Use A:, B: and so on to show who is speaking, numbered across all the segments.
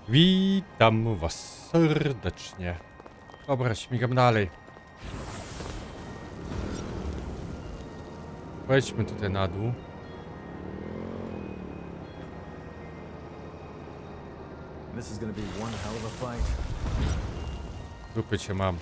A: Witam was serdecznie. Dobra, śmigam dalej. Wejdźmy tutaj na dół.
B: This is gonna be one hell of a fight.
A: Dupy cię mam.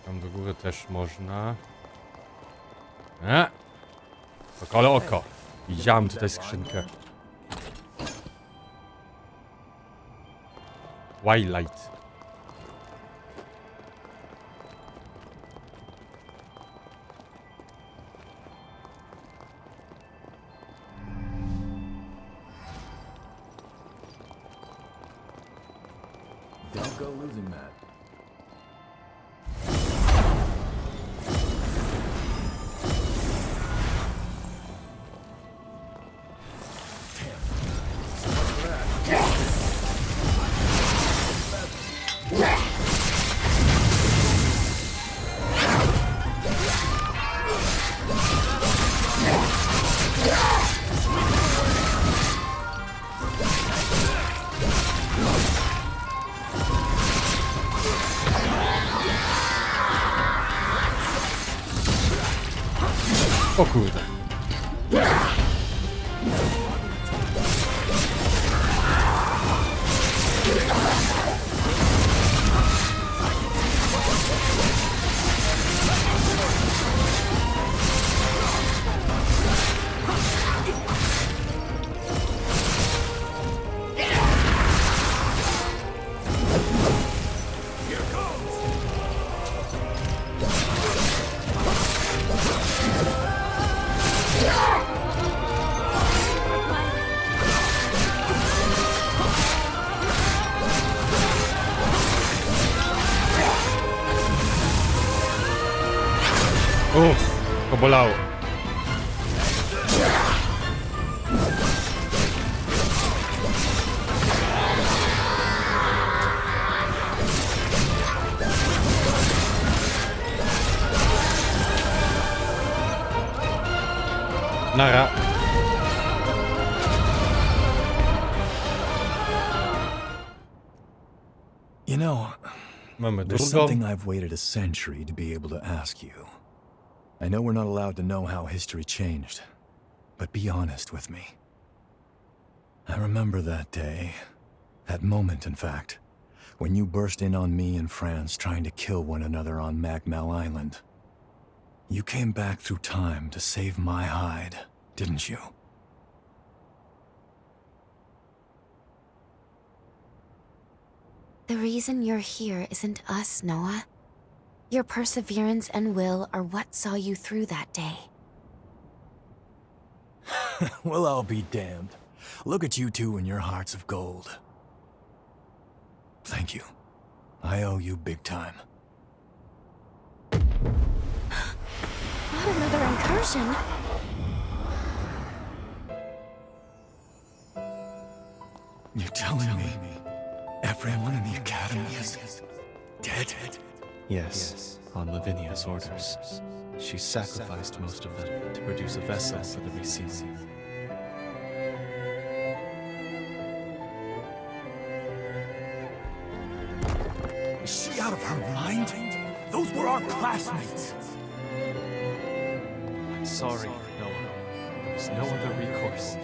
A: Tam do góry też można. Sokole oko. Widziałem tutaj skrzynkę. Twilight.
B: Don't go losing that.
A: O kurde. To bolało. Nara.
B: You know,
A: Mamy
B: there's
A: drugą.
B: something I've waited a century to be able to ask you. I know we're not allowed to know how history changed, but be honest with me. I remember that day, that moment in fact, when you burst in on me and France trying to kill one another on Magmal Island. You came back through time to save my hide, didn't you?
C: The reason you're here isn't us, Noah. Your perseverance and will are what saw you through that day.
B: Well, I'll be damned. Look at you two and your hearts of gold. Thank you. I owe you big time.
C: Not another incursion.
B: You're telling me everyone in the Academy is dead?
D: Yes, on Lavinia's orders. She sacrificed most of them to produce a vessel for the receiving.
B: Is she out of her mind? Those were our classmates.
D: I'm sorry, Noah. There's no other recourse.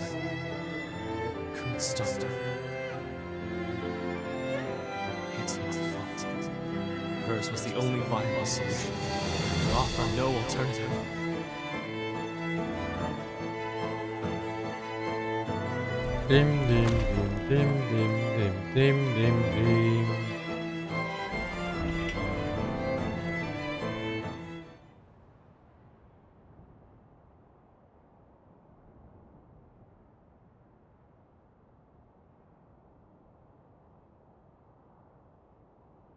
D: Couldn't stop her. It's my fault. Hers was the only viable solution. We offer no alternative.
A: Dim dim dim dim dim dim dim dim.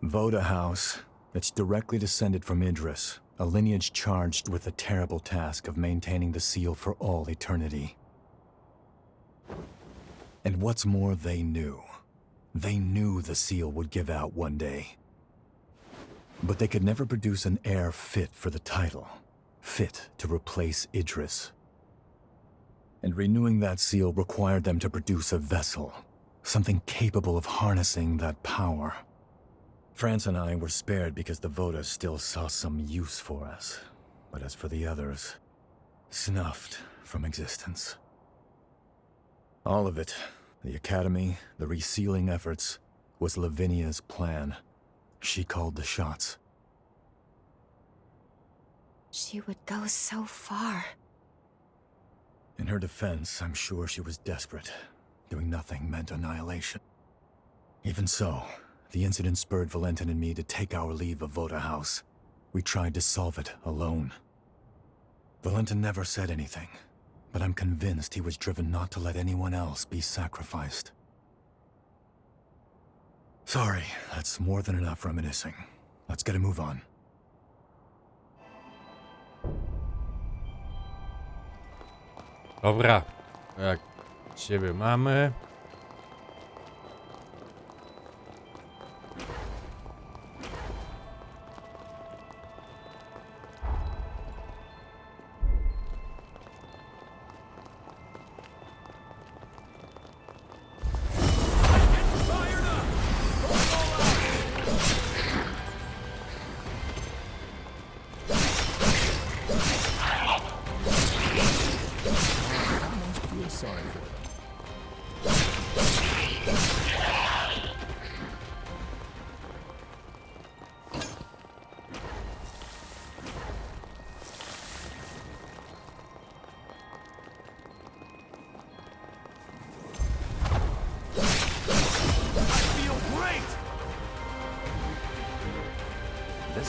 B: Voda House, it's directly descended from Idris, a lineage charged with the terrible task of maintaining the seal for all eternity. And what's more, they knew. They knew the seal would give out one day. But they could never produce an heir fit for the title, fit to replace Idris. And renewing that seal required them to produce a vessel, something capable of harnessing that power. France and I were spared because the Voda still saw some use for us. But as for the others, snuffed from existence. All of it, the Academy, the resealing efforts, was Lavinia's plan. She called the shots.
C: She would go so far.
B: In her defense, I'm sure she was desperate. Doing nothing meant annihilation. Even so, the incident spurred Valentin and me to take our leave of Voda House. We tried to solve it alone. Valentin never said anything, but I'm convinced he was driven not to let anyone else be sacrificed. Sorry, that's more than enough reminiscing. Let's get a move on.
A: Dobra, jak ciebie mamy.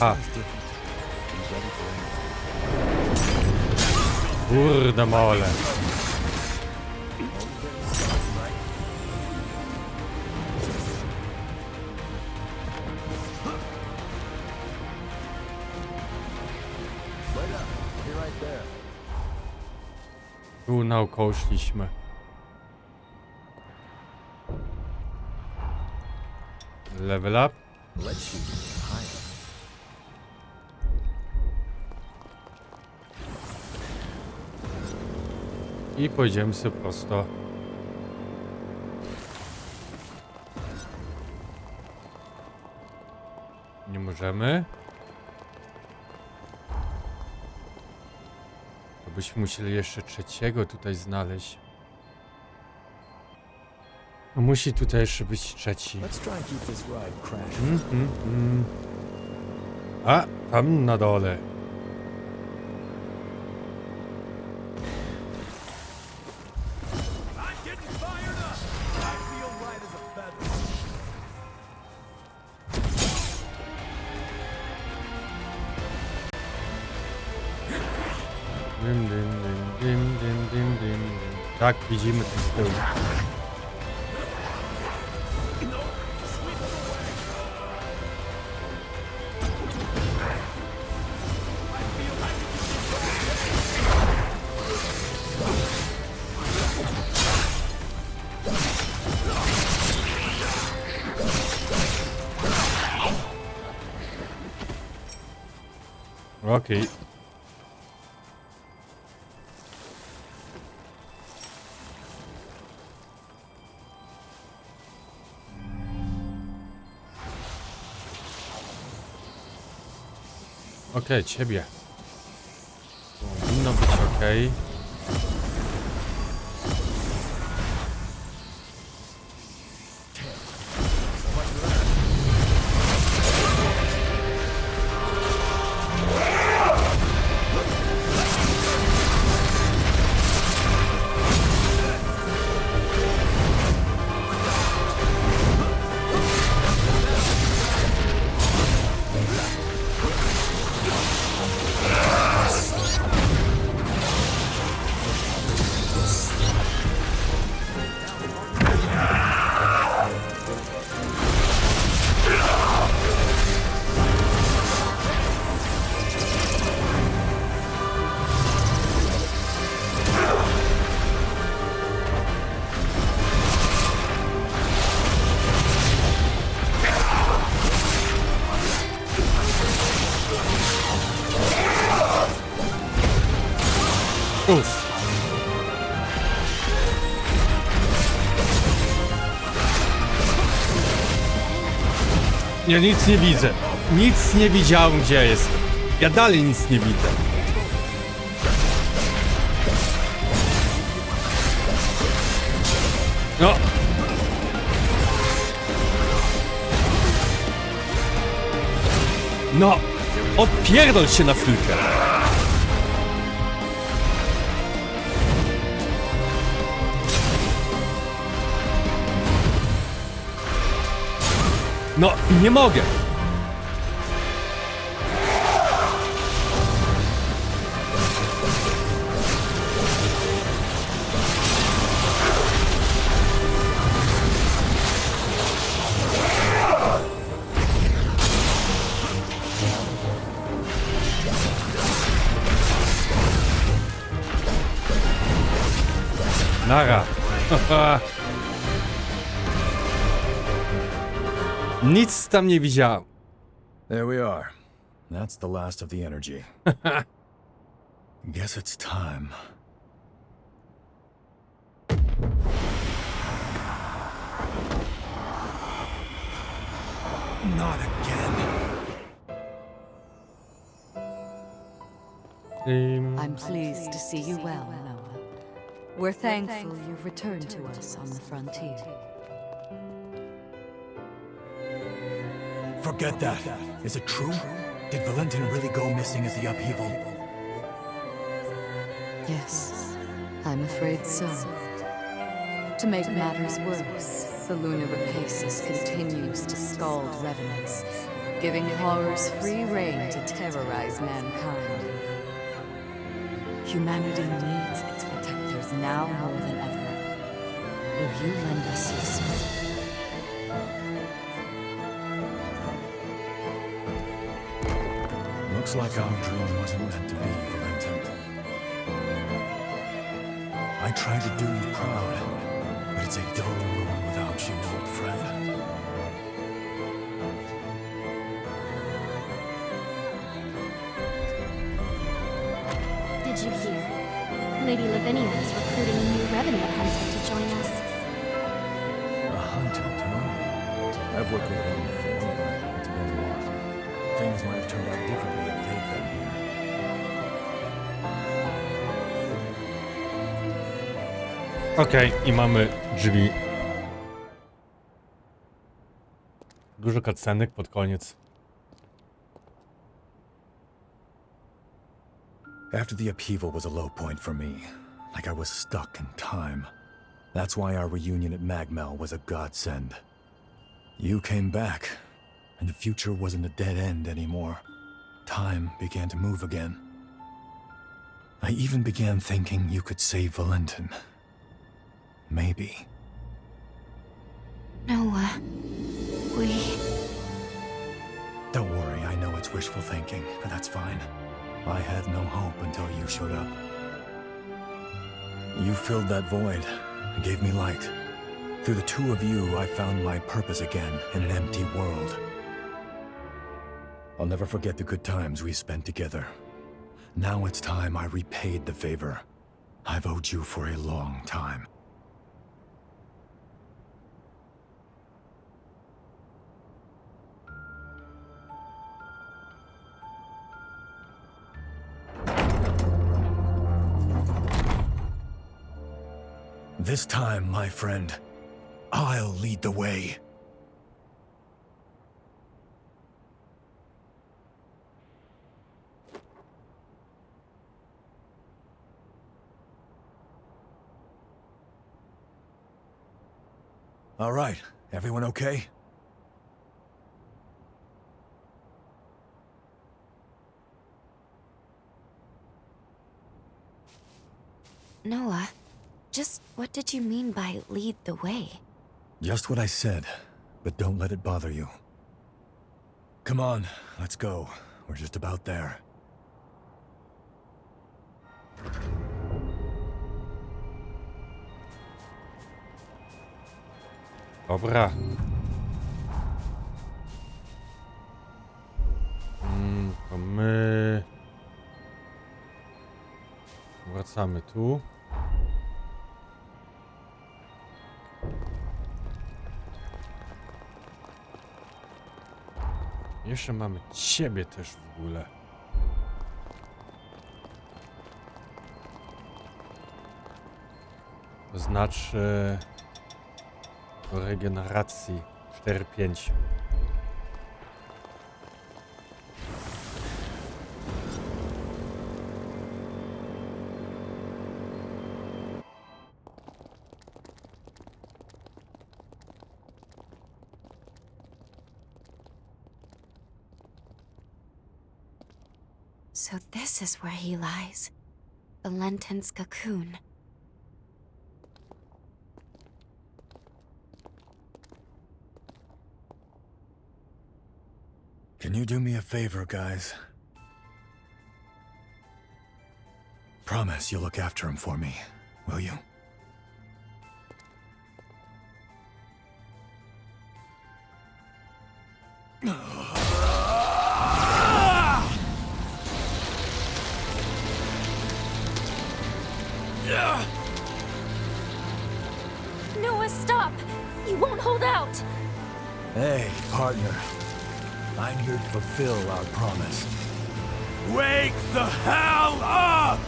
A: A. Kurde mole. Tu naokoło szliśmy. Level up. I pójdziemy sobie prosto. Nie możemy. To byśmy musieli jeszcze trzeciego tutaj znaleźć. No musi tutaj jeszcze być trzeci. A, tam na dole. Dim, dim, dim, dim, dim, dim. Tak, widzimy ten z tyłu. Okej. Okej, ciebie. Powinno być okej. Uff. Ja nic nie widzę. Nic nie widziałem, gdzie ja jestem. Ja dalej nic nie widzę. No. No. Odpierdol się na chwilkę. No, nie mogę. Nara. Nic tam nie widziałem.
B: There we are. That's the last of the energy. Guess it's time. Not again.
E: I'm pleased to see you well, Noah. We're thankful you've returned to us on the frontier.
B: Forget that. Is it true? Did Valentin really go missing at the upheaval?
E: Yes, I'm afraid so. To make matters worse, the lunar rapacious continues to scald revenants, giving horrors free rein to terrorize mankind. Humanity needs its protectors now more than ever. Will you lend us your support?
B: Looks like our dream wasn't meant to be, Valentin. I tried to do you proud, but it's a dull world without you, old friend.
C: Did you hear? Lady Lavinia is recruiting a new revenue hunter to join us.
B: A hunter, too? I've worked with one before, but it's been a while. Things might have turned out differently if they'd been here.
A: Okej, i mamy drzwi. Dużo cutscenek pod koniec.
B: After the upheaval was a low point for me, like I was stuck in time. That's why our reunion at Magmel was a godsend. You came back, and the future wasn't a dead end anymore. Time began to move again. I even began thinking you could save Valentin. Maybe.
C: Noah, we...
B: Don't worry, I know it's wishful thinking, but that's fine. I had no hope until you showed up. You filled that void and gave me light. Through the two of you, I found my purpose again in an empty world. I'll never forget the good times we spent together. Now it's time I repaid the favor. I've owed you for a long time. This time, my friend, I'll lead the way. All right, everyone okay?
C: Noah, just what did you mean by lead the way?
B: Just what I said, but don't let it bother you. Come on, let's go. We're just about there.
A: Dobra. To my... wracamy tu. Jeszcze mamy ciebie też w ogóle. To znaczy do regeneracji 4-5.
C: So this is where he lies. Valentin's cocoon.
B: Can you do me a favor, guys? Promise you'll look after him for me, will you?
C: Noah, stop! You won't hold out!
B: Hey, partner. I'm here to fulfill our promise.
F: Wake the hell up!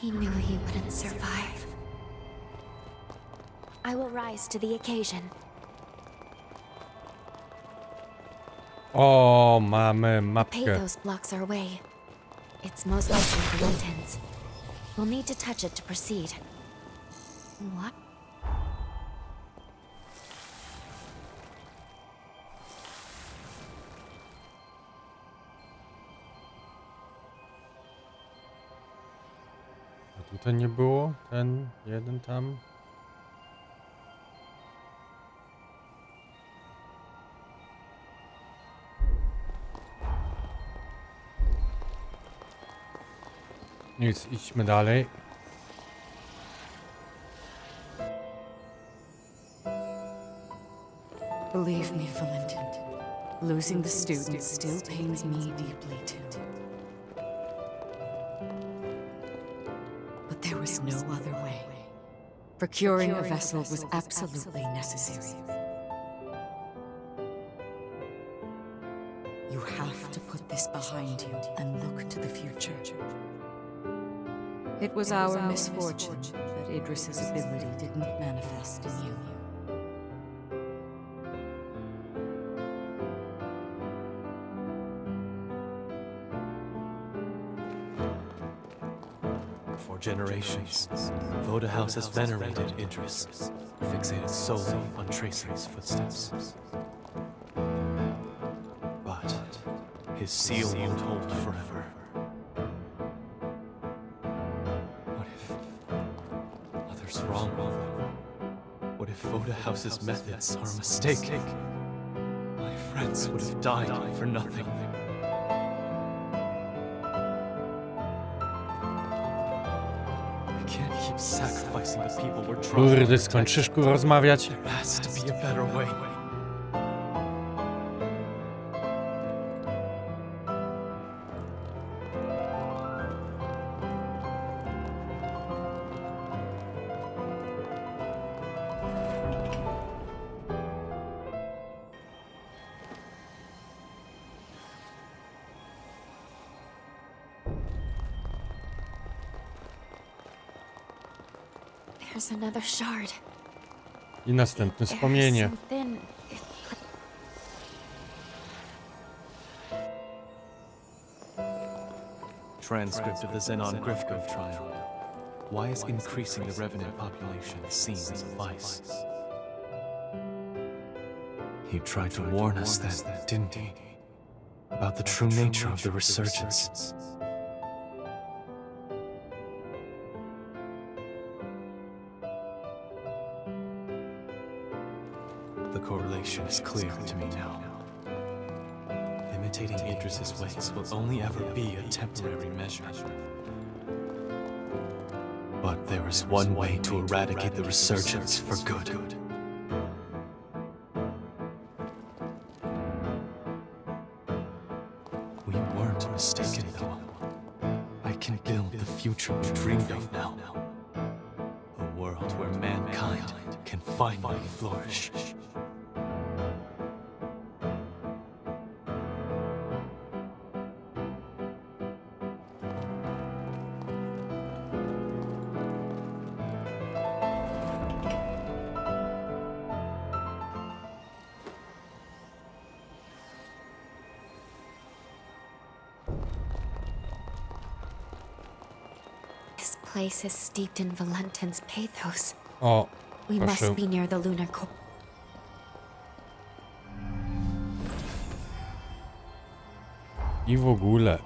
C: He knew he wouldn't survive. I will rise to the occasion.
A: O, mamy mapkę.
C: Pathos blocks our way. It's most likely Valentin's. We'll need to touch it to proceed. What?
A: A tutaj nie było? Ten jeden tam? Nic, idźmy dalej.
E: Believe me, Valentin, losing the students still pains me deeply too. But there was no other way. Procuring a vessel was absolutely necessary. You have to put this behind you and look to the future. It was our misfortune that Idris's ability didn't manifest in you.
D: For generations, Voda House has venerated Idris, fixated solely on tracing his footsteps. But his seal won't hold forever. What if others wrong? What if Voda House's methods are a mistake? My friends would have died for nothing. Stop sacrificing the people we're trying to
A: Kurde,
D: protect.
A: skończysz kurwa rozmawiać?
D: There has to be a better way.
C: There's another shard.
A: I następne
C: There's
A: wspomnienie.
C: something.
D: Transcript of the Xenon Grifko trial. Why is increasing the revenant population seen as a vice? He tried to warn us then, didn't he? About the true nature of the resurgence. The correlation is clear to me now. Imitating Idris's ways will only ever be a temporary measure. But there is one way to eradicate the resurgence for good. We weren't mistaken, though. I can build the future we dreamed of now. A world where mankind can finally flourish.
C: This place is steeped in Valentin's pathos.
A: O,
C: We
A: proszę.
C: must be near the lunar core.
A: I w ogóle.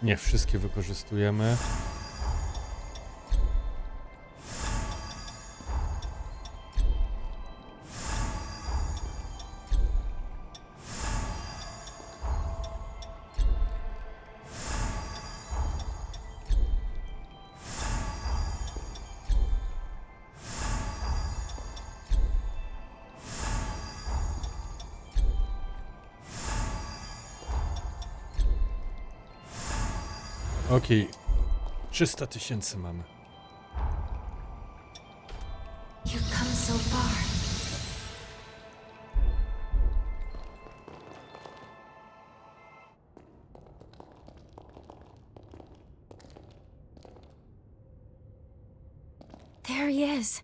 A: Nie wszystkie wykorzystujemy. Okej. 300 000 mamy.
C: You've come so far. There he is.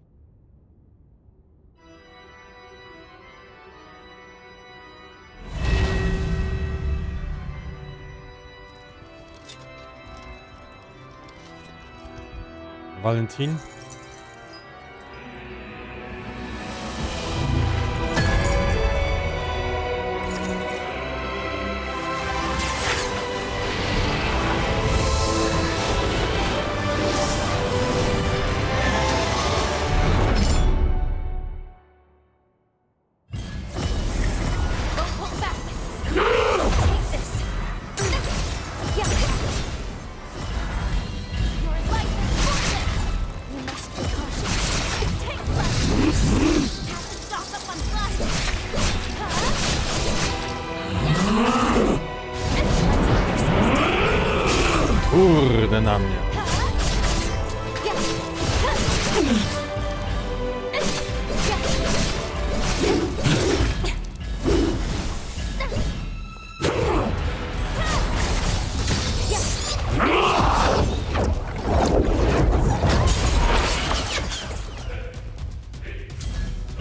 A: Valentin?
C: Don't hold back. Take this. Yeah. Your life is worthless. You must be cautious. Take flight. Have to stock up on
A: Kurde na mnie.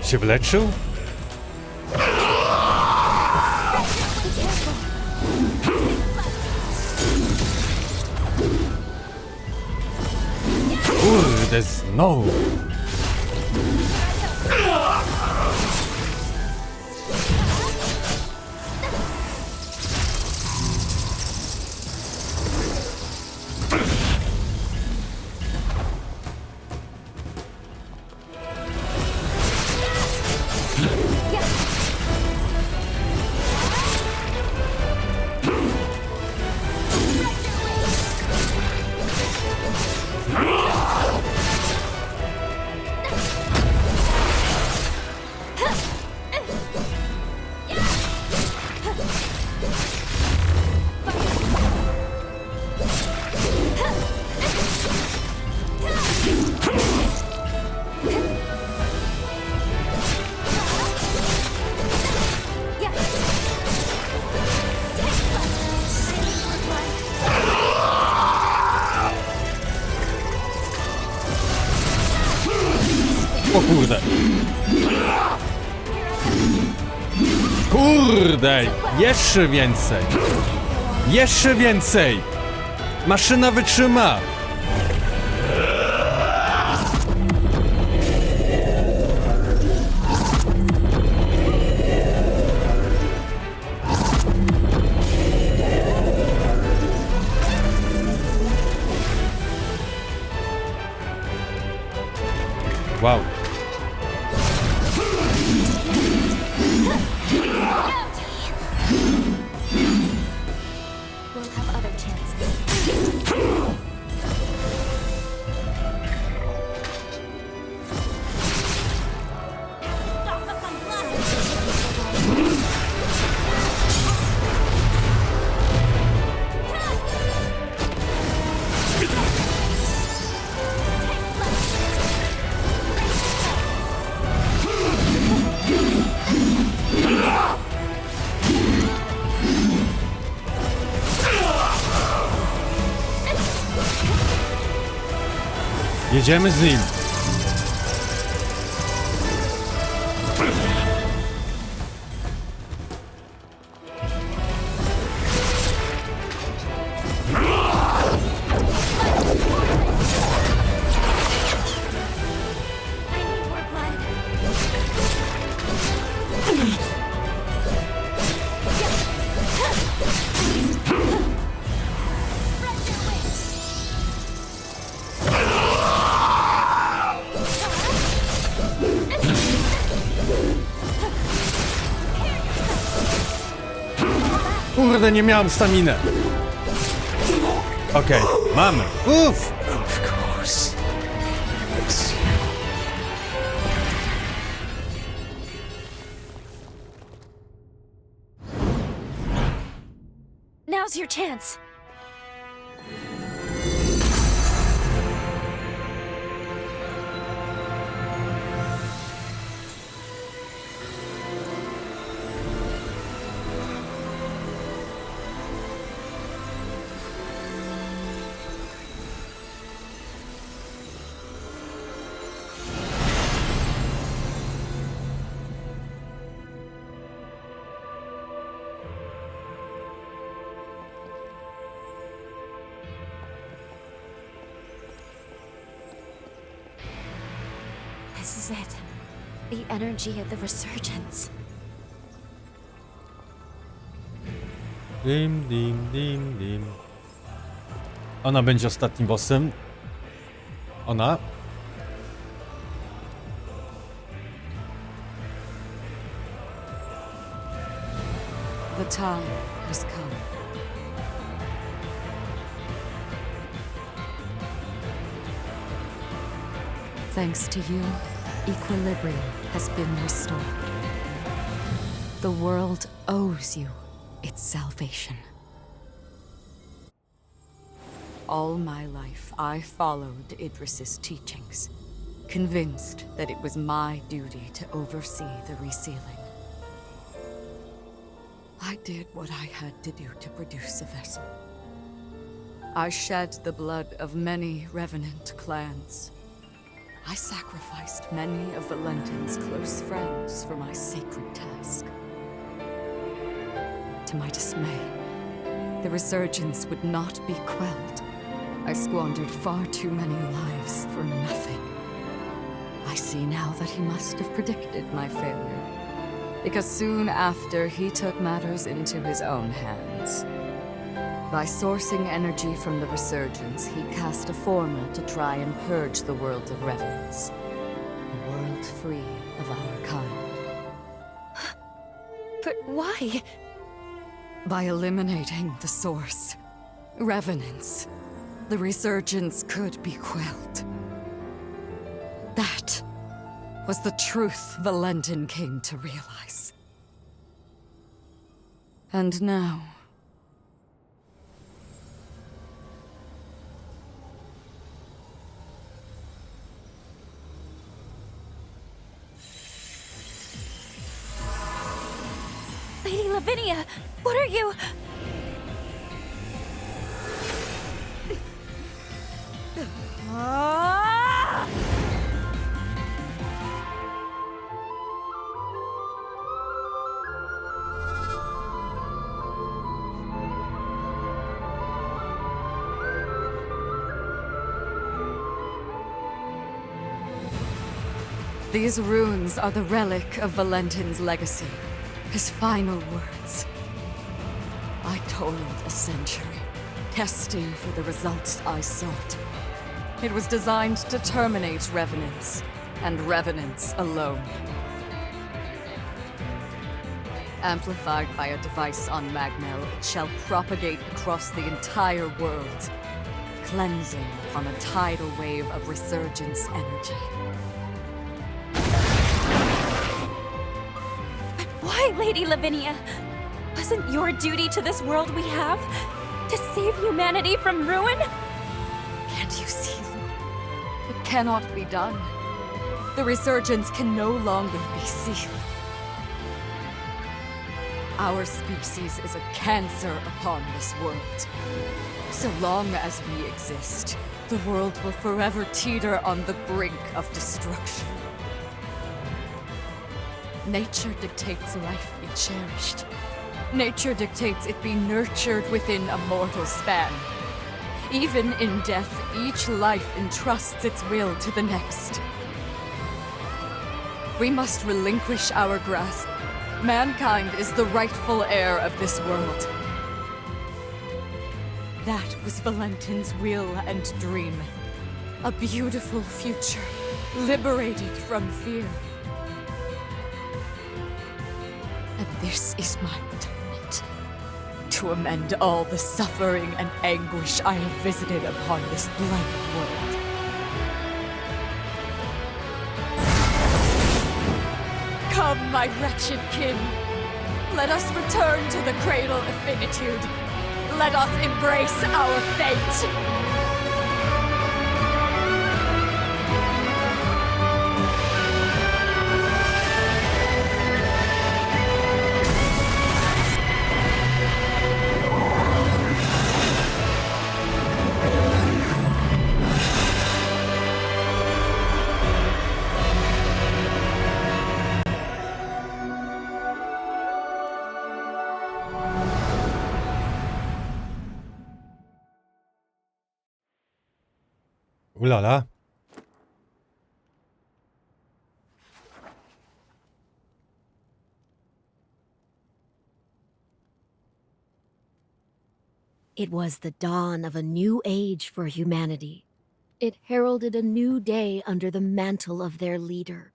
A: Się wleczył? Kurde, znowu. O kurde. Kurde, jeszcze więcej. Jeszcze więcej. Maszyna wytrzyma. Wow.
C: We'll have other chances.
A: Jedziemy z nim. Kurde, nie miałem staminy. Okej, mamy. Uff.
D: Of course. It's you.
C: Now's your chance. This is it. The energy of the resurgence.
A: Dim, dim, dim, dim. Ona będzie ostatnim bossem. Ona.
E: The time has come. Thanks to you, equilibrium has been restored. The world owes you its salvation. All my life, I followed Idris's teachings, convinced that it was my duty to oversee the resealing. I did what I had to do to produce a vessel. I shed the blood of many revenant clans. I sacrificed many of Valentin's close friends for my sacred task. To my dismay, the resurgence would not be quelled. I squandered far too many lives for nothing. I see now that he must have predicted my failure, because soon after he took matters into his own hands. By sourcing energy from the resurgence, he cast a formula to try and purge the world of revenants. A world free of our kind.
C: But why?
E: By eliminating the source, revenants, the resurgence could be quelled. That was the truth Valentin came to realize. And now...
C: Lady Lavinia, what are you?
E: These runes are the relic of Valentin's legacy, his final words. I toiled a century, testing for the results I sought. It was designed to terminate revenants, and revenants alone. Amplified by a device on Magnell, it shall propagate across the entire world, cleansing upon a tidal wave of resurgence energy.
G: Why, Lady Lavinia? Wasn't your duty to this world we have to save humanity from ruin?
E: Can't you see? It cannot be done. The resurgence can no longer be seen. Our species is a cancer upon this world. So long as we exist, the world will forever teeter on the brink of destruction. Nature dictates life be cherished. Nature dictates it be nurtured within a mortal span. Even in death, each life entrusts its will to the next. We must relinquish our grasp. Mankind is the rightful heir of this world. That was Valentin's will and dream. A beautiful future, liberated from fear. And this is my atonement. To amend all the suffering and anguish I have visited upon this blighted world. Come, my wretched kin. Let us return to the cradle of finitude. Let us embrace our fate.
A: Ulala.
C: It was the dawn of a new age for humanity. It heralded a new day under the mantle of their leader,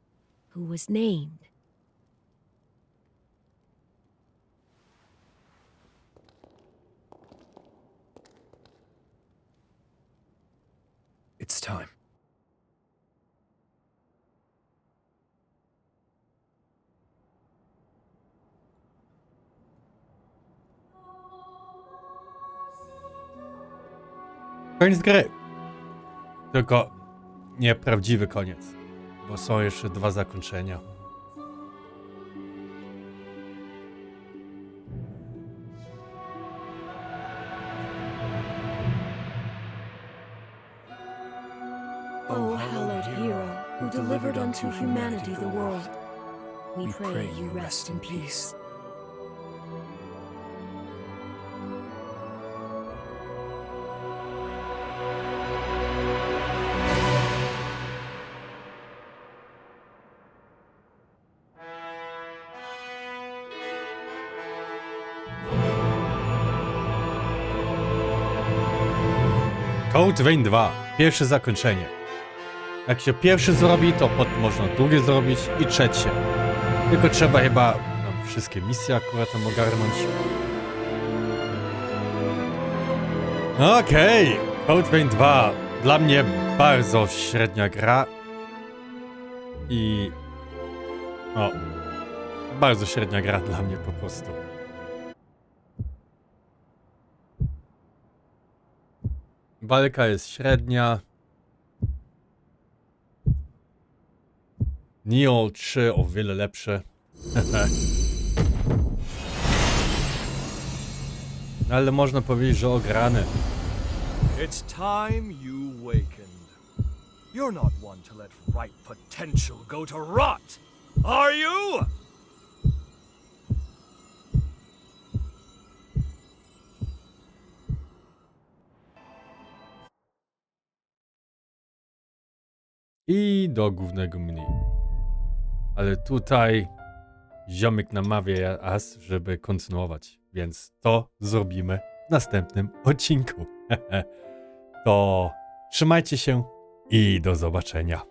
C: who was named.
B: It's time.
A: Koniec gry. Tylko nie prawdziwy koniec, bo są jeszcze 2 zakończenia.
H: O hallowed hero, who delivered unto humanity the world, we pray you rest in peace.
A: Code Vein 2. Pierwsze zakończenie. Jak się pierwszy zrobi, to można drugie zrobić i trzecie. Tylko trzeba chyba wszystkie misje akurat tam ogarnąć. Okej. Code Vein 2. Dla mnie bardzo średnia gra. I... bardzo średnia gra dla mnie po prostu. Walka jest średnia. Neo 3 o wiele lepsze. Ale można powiedzieć, że ograne.
F: It's time you wakened. You're not one to let ripe potential go to rot, are you?
A: I do głównego menu. ale tutaj ziomek namawia nas, żeby kontynuować, więc to zrobimy w następnym odcinku. To trzymajcie się i do zobaczenia.